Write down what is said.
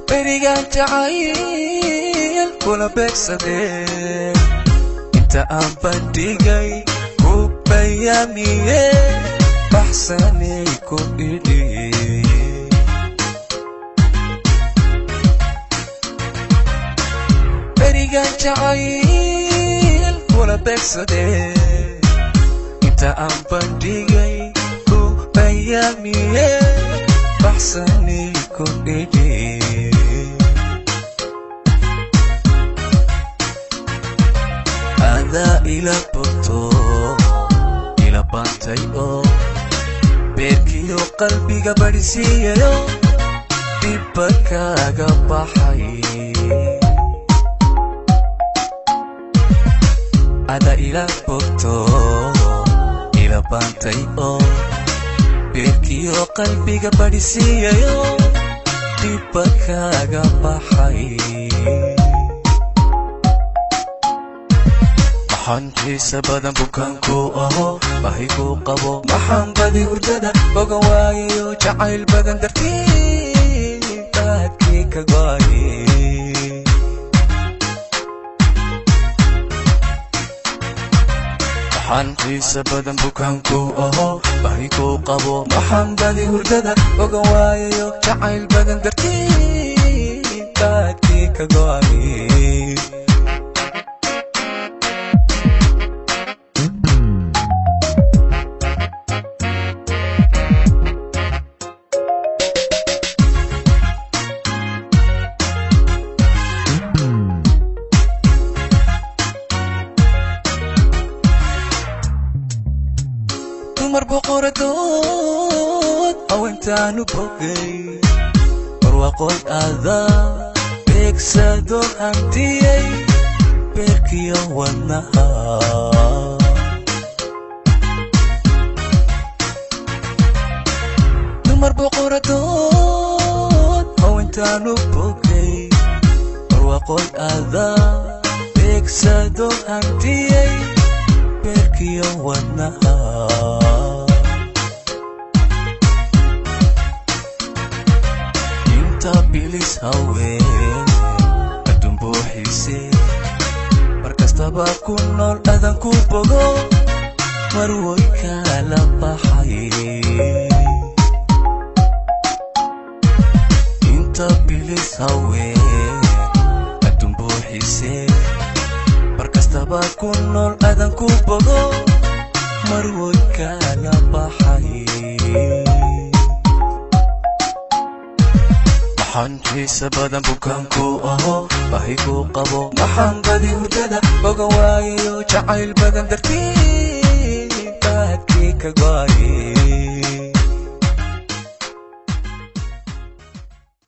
berigaan jacayl kula beegsadee inta aan bandhigay ku bayaamiye baxsanay ku idhi berigaan jacayl kula beegsadee inta aan bandhigay ku bayaamiye baxsanay ku idhi ada ila boto ila bantay oo beerkiyo qalbiga badhisiiyayo dibba kaaga baxay ada ila boto ila bantay oo beerkiyo qalbiga badhisiiyayo dibba kaaga baxay maxaan xiisa badan bukaanku aho bahi ku qabo maxaan badi hurdada bogan waayayo jacayl badan dartii baadkii ka go'ay maxaan xiisa badan bukaanku aho bahi ku qabo maxaan badi hurdada bogan waayayo jacayl badan dartii baadkii ka go'ay boqoradood awantaanu bogay barwaaqoy aada beegsado hantiyay beerkiyo wadnaha dumar boqoradood awantaanu bogay barwaaqoy aada beegsado hantiyay beerkiyo wadnaha bilis haween adduun buuxiise mar kastaba ku nool adan ku bogo mar way kala baxay inta bilis haween adduun buuxiise mar kastaba ku nool adan ku bogo mar way kala baxay maxaan xiisa badan bukaanku aho bahi ku qabo maxaan badi hurdada bogan waayayo jacayl badan dartii baadkii ka go'ay